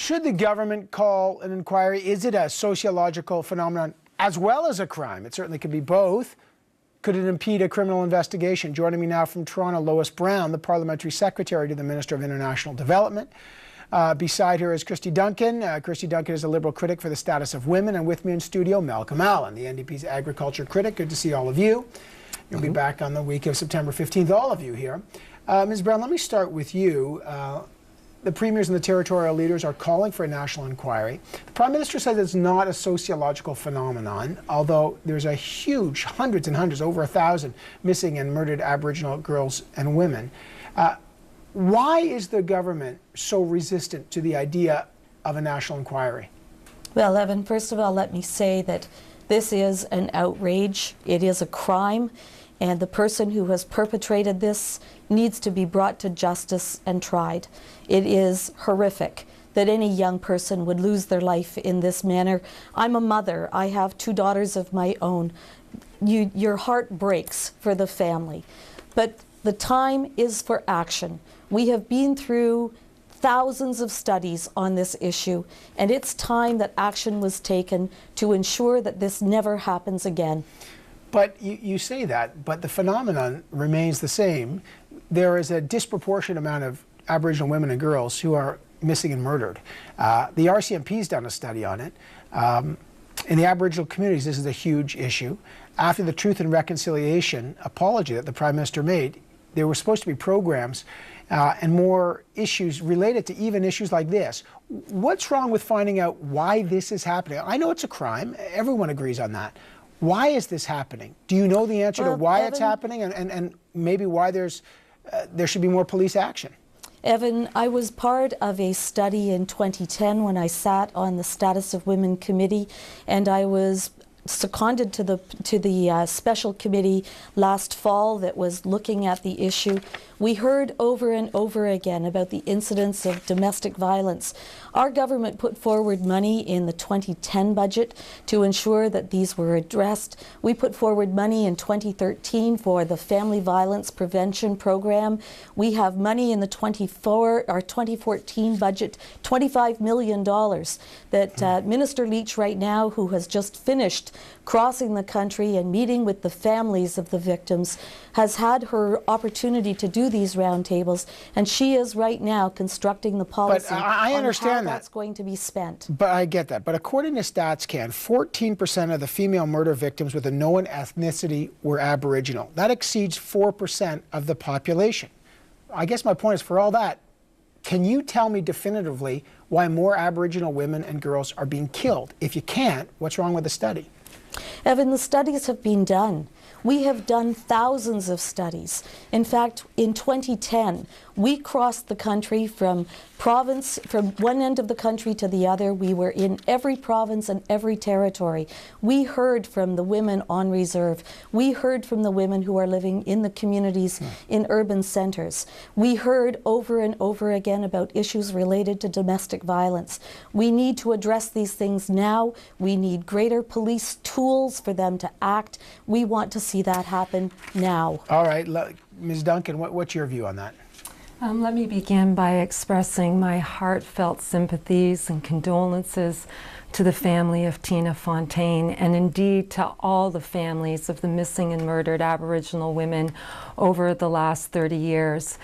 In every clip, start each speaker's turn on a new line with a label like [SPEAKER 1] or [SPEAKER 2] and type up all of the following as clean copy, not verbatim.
[SPEAKER 1] Should the government call an inquiry? Is it a sociological phenomenon as well as a crime? It certainly could be both. Could it impede a criminal investigation? Joining me now from Toronto, Lois Brown, the Parliamentary Secretary to the Minister of International Development. Beside her is Christy Duncan. Christy Duncan is a Liberal critic for the status of women. And with me in studio, Malcolm Allen, the NDP's agriculture critic. Good to see all of you. You'll be back on the week of September 15th, all of you here. Ms. Brown, let me start with you. The premiers and the territorial leaders are calling for a national inquiry. The Prime Minister says it's not a sociological phenomenon, although there's a huge, hundreds and hundreds, over 1,000 missing and murdered Aboriginal girls and women. Why is the government so resistant to the idea of a national inquiry?
[SPEAKER 2] Well, Evan, first of all, let me say that this is an outrage. It is a crime, and the person who has perpetrated this needs to be brought to justice and tried. It is horrific that any young person would lose their life in this manner. I'm a mother. I have 2 daughters of my own. Your heart breaks for the family. But the time is for action. We have been through thousands of studies on this issue, and it's time that action was taken to ensure that this never happens again.
[SPEAKER 1] But you say that, but the phenomenon remains the same. There is a disproportionate amount of Aboriginal women and girls who are missing and murdered. The RCMP's done a study on it. In the Aboriginal communities, this is a huge issue. After the Truth and Reconciliation apology that the Prime Minister made, there were supposed to be programs and more issues related to even issues like this. What's wrong with finding out why this is happening? I know it's a crime. Everyone agrees on that. Why is this happening? Do you know the answer to why Evan, it's happening and maybe why there should be more police action?
[SPEAKER 2] Evan, I was part of a study in 2010 when I sat on the Status of Women Committee, and I was seconded to the special committee last fall that was looking at the issue. We heard over and over again about the incidents of domestic violence. Our government put forward money in the 2010 budget to ensure that these were addressed. We put forward money in 2013 for the Family Violence Prevention Program. We have money in the 2014 budget, $25 million that Minister Leach right now, who has just finished crossing the country and meeting with the families of the victims, has had her opportunity to do these roundtables, and she is right now constructing the policy.
[SPEAKER 1] But I understand
[SPEAKER 2] on how that's going to be spent.
[SPEAKER 1] But I get that. But according to StatsCan, 14% of the female murder victims with a known ethnicity were Aboriginal. That exceeds 4% of the population. I guess my point is, for all that, can you tell me definitively why more Aboriginal women and girls are being killed? If you can't, what's wrong with the study?
[SPEAKER 2] Evan, the studies have been done. We have done thousands of studies. In fact, in 2010, we crossed the country from one end of the country to the other. We were in every province and every territory. We heard from the women on reserve. We heard from the women who are living in the communities in urban centers. We heard over and over again about issues related to domestic violence. We need to address these things now. We need greater police tools for them to act. We want to see that happen now.
[SPEAKER 1] All right, Ms. Duncan, what's your view on that?
[SPEAKER 3] Let me begin by expressing my heartfelt sympathies and condolences to the family of Tina Fontaine, and indeed to all the families of the missing and murdered Aboriginal women over the last 30 years.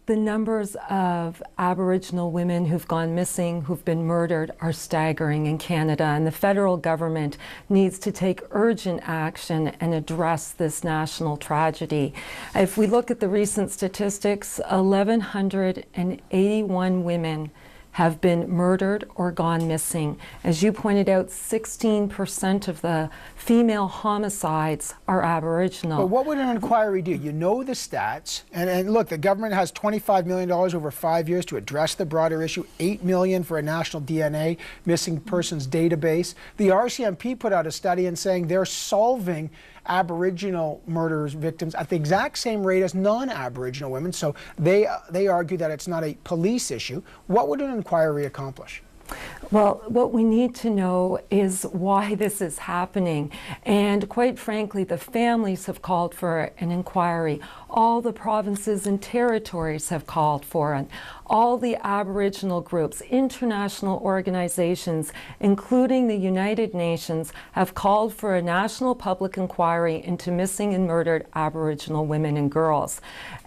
[SPEAKER 3] The numbers of Aboriginal women who've gone missing, who've been murdered, are staggering in Canada, and the federal government needs to take urgent action and address this national tragedy. If we look at the recent statistics, 1,181 women have been murdered or gone missing. As you pointed out, 16% of the female homicides are Aboriginal.
[SPEAKER 1] But what would an inquiry do? You know the stats, and look, the government has $25 million over 5 years to address the broader issue, $8 million for a national DNA missing persons database. The RCMP put out a study and saying they're solving Aboriginal murders victims at the exact same rate as non-Aboriginal women, so they argue that it's not a police issue. What would an inquiry accomplish?
[SPEAKER 3] Well, what we need to know is why this is happening. And quite frankly, the families have called for an inquiry. All the provinces and territories have called for it. All the Aboriginal groups, international organizations, including the United Nations, have called for a national public inquiry into missing and murdered Aboriginal women and girls.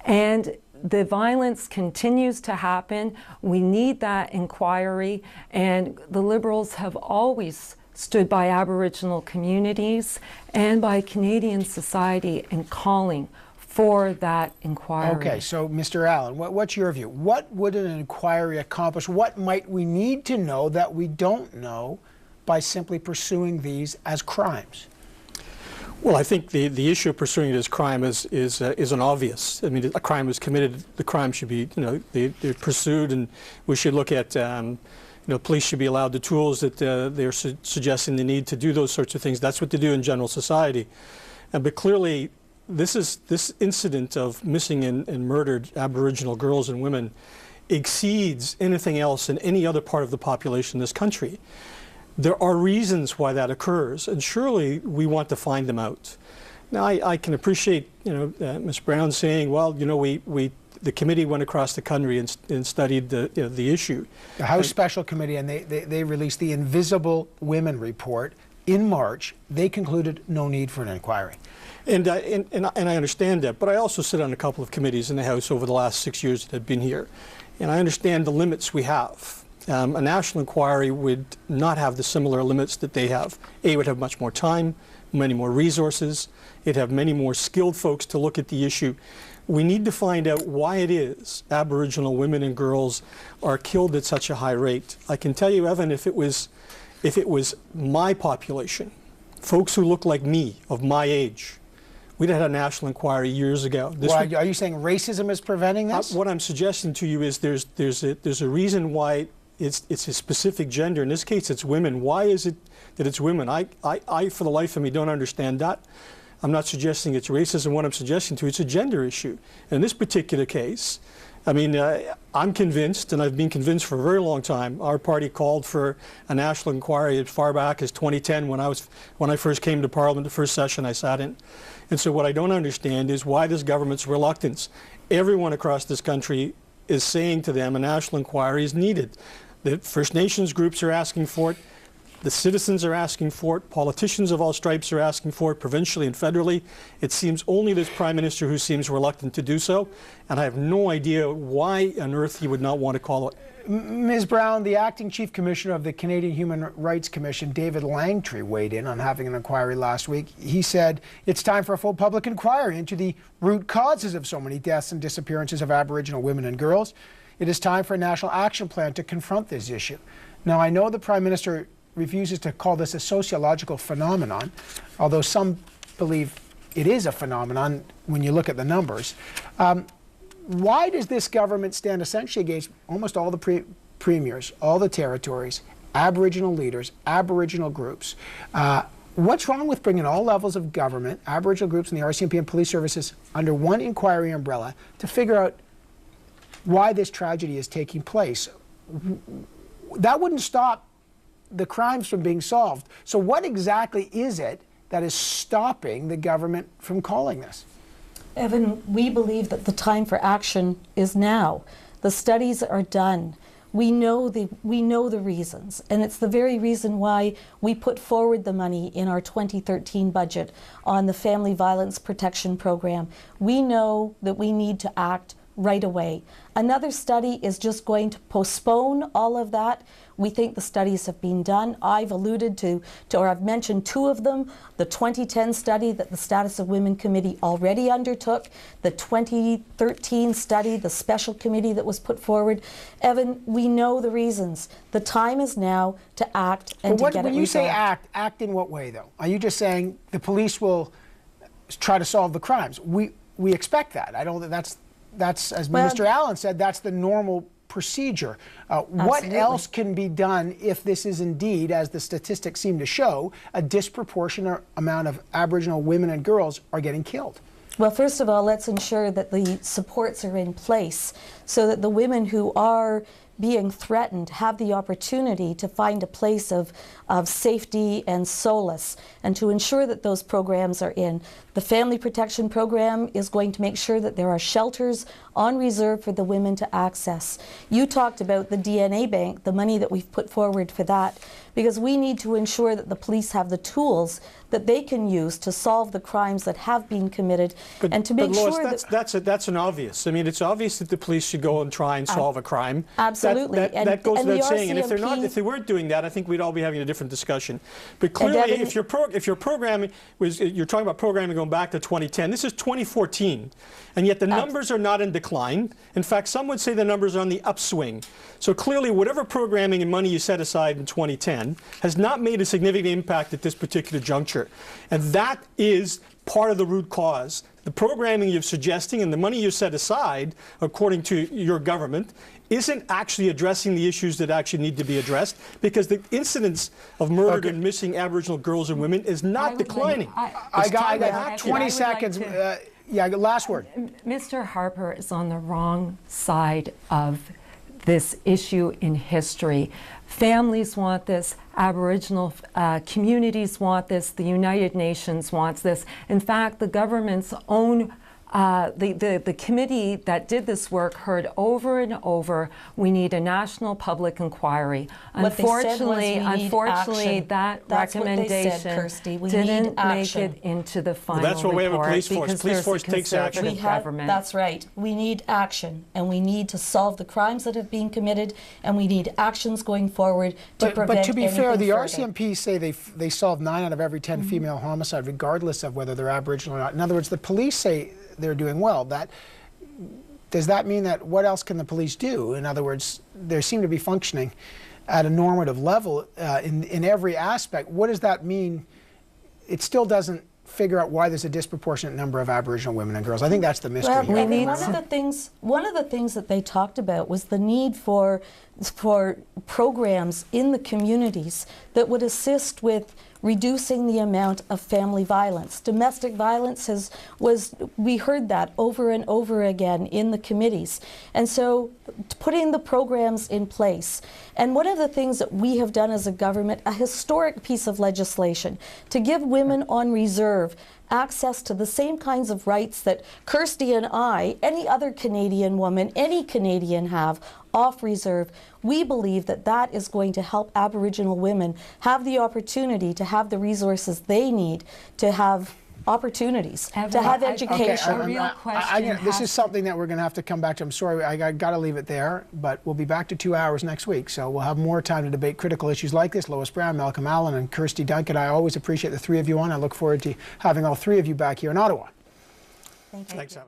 [SPEAKER 3] And the violence continues to happen. We need that inquiry, and the Liberals have always stood by Aboriginal communities and by Canadian society in calling for that inquiry.
[SPEAKER 1] Okay, so Mr. Allen, what's your view? What would an inquiry accomplish? What might we need to know that we don't know by simply pursuing these as crimes?
[SPEAKER 4] Well, I think the issue of pursuing it as crime is an obvious. I mean, a crime was committed. The crime should be, they're pursued, and we should look at, police should be allowed the tools that they're suggesting they need to do those sorts of things. That's what they do in general society. But clearly, this incident of missing and murdered Aboriginal girls and women exceeds anything else in any other part of the population in this country. There are reasons why that occurs, and surely we want to find them out. Now, I can appreciate, Ms. Brown saying, well, the committee went across the country and studied the issue.
[SPEAKER 1] The House Special Committee, and they released the Invisible Women report in March. They concluded no need for an inquiry.
[SPEAKER 4] And I understand that, but I also sit on a couple of committees in the House over the last 6 years that I've been here, and I understand the limits we have. A national inquiry would not have the similar limits that they have. It would have much more time, many more resources. It'd have many more skilled folks to look at the issue. We need to find out why it is Aboriginal women and girls are killed at such a high rate. I can tell you, Evan, if it was my population, folks who look like me, of my age, we'd have had a national inquiry years ago.
[SPEAKER 1] Well, are you saying racism is preventing this?
[SPEAKER 4] What I'm suggesting to you is there's a reason why it's a specific gender. In this case, it's women. Why is it that it's women? I, for the life of me, don't understand that. I'm not suggesting it's racism. What I'm suggesting to you, it's a gender issue. In this particular case, I mean, I'm convinced, and I've been convinced for a very long time. Our party called for a national inquiry as far back as 2010 when I first came to Parliament, the first session I sat in. And so what I don't understand is why this government's reluctance. Everyone across this country is saying to them a national inquiry is needed. The First Nations groups are asking for it. The citizens are asking for it. Politicians of all stripes are asking for it, provincially and federally. It seems only this Prime Minister who seems reluctant to do so, and I have no idea why on earth he would not want to call it.
[SPEAKER 1] Ms. Brown, the acting Chief Commissioner of the Canadian Human Rights Commission, David Langtree, weighed in on having an inquiry last week. He said it's time for a full public inquiry into the root causes of so many deaths and disappearances of Aboriginal women and girls. It is time for a national action plan to confront this issue. Now, I know the Prime Minister refuses to call this a sociological phenomenon, although some believe it is a phenomenon when you look at the numbers. Why does this government stand essentially against almost all the premiers, all the territories, Aboriginal leaders, Aboriginal groups? What's wrong with bringing all levels of government, Aboriginal groups and the RCMP and police services under one inquiry umbrella to figure out why this tragedy is taking place? That wouldn't stop the crimes from being solved. So what exactly is it that is stopping the government from calling this?
[SPEAKER 2] Evan, we believe that the time for action is now. The studies are done. We know the reasons, and it's the very reason why we put forward the money in our 2013 budget on the Family Violence Protection Program. We know that we need to act right away. Another study is just going to postpone all of that. We think the studies have been done. I've alluded to or I've mentioned two of them: the 2010 study that the Status of Women Committee already undertook, the 2013 study, the special committee that was put forward. Evan, we know the reasons. The time is now to act and to get it resolved. When you say act in what way, though? Are you just saying the police will try to solve the crimes? We expect that. I don't think that's, as Mr. Allen said, that's the normal procedure. What else can be done if this is indeed, as the statistics seem to show, a disproportionate amount of Aboriginal women and girls are getting killed? Well, first of all, let's ensure that the supports are in place so that the women who are being threatened have the opportunity to find a place of safety and solace, and to ensure that those programs are in. The Family Protection Program is going to make sure that there are shelters on reserve for the women to access. You talked about the DNA bank, the money that we've put forward for that, because we need to ensure that the police have the tools that they can use to solve the crimes that have been committed, and to make
[SPEAKER 4] Lois,
[SPEAKER 2] sure
[SPEAKER 4] that's an obvious. I mean, it's obvious that the police should go and try and solve a crime.
[SPEAKER 2] Absolutely.
[SPEAKER 4] That goes
[SPEAKER 2] and
[SPEAKER 4] without
[SPEAKER 2] the
[SPEAKER 4] saying. And
[SPEAKER 2] RCMP
[SPEAKER 4] if they weren't doing that, I think we'd all be having a different discussion. But clearly, if your programming you're talking about programming going back to 2010. This is 2014, and yet the numbers are not in decline. In fact, some would say the numbers are on the upswing. So clearly, whatever programming and money you set aside in 2010 has not made a significant impact at this particular juncture. And that is part of the root cause. The programming you're suggesting and the money you set aside, according to your government, isn't actually addressing the issues that actually need to be addressed, because the incidence of murdered and missing Aboriginal girls and women is not declining.
[SPEAKER 1] I got 20 seconds. Yeah, last word.
[SPEAKER 3] Mr. Harper is on the wrong side of this issue in history. Families want this, Aboriginal communities want this, the United Nations wants this. In fact, the government's own the committee that did this work heard over and over, we need a national public inquiry. Unfortunately, that recommendation didn't make it into the final report.
[SPEAKER 4] That's why we have a police force. Police force takes action.
[SPEAKER 2] That's right. We need action, and we need to solve the crimes that have been committed, and we need actions going forward to prevent.
[SPEAKER 1] But to be fair, the
[SPEAKER 2] further.
[SPEAKER 1] RCMP say they solve 9 out of every 10 female homicide, regardless of whether they're Aboriginal or not. In other words, the police say they're doing well. Does that mean that what else can the police do? In other words, they seem to be functioning at a normative level in every aspect. What does that mean? It still doesn't figure out why there's a disproportionate number of Aboriginal women and girls. I think that's the mystery.
[SPEAKER 2] Well,
[SPEAKER 1] here.
[SPEAKER 2] one of the things that they talked about was the need for programs in the communities that would assist with reducing the amount of family violence. Domestic violence we heard that over and over again in the committees. And so putting the programs in place. And one of the things that we have done as a government, a historic piece of legislation, to give women on reserve access to the same kinds of rights that Kirsty and I, any other Canadian woman, any Canadian have off reserve. We believe that that is going to help Aboriginal women have the opportunity to have the resources they need to have opportunities, to have education.
[SPEAKER 1] This is something that we're going to have to come back to. I'm sorry, I got to leave it there, but we'll be back to 2 hours next week, so we'll have more time to debate critical issues like this. Lois Brown, Malcolm Allen, and Kirsty Duncan. I always appreciate the 3 of you on. I look forward to having all 3 of you back here in Ottawa.
[SPEAKER 2] Thank you.
[SPEAKER 4] Thanks, Alan.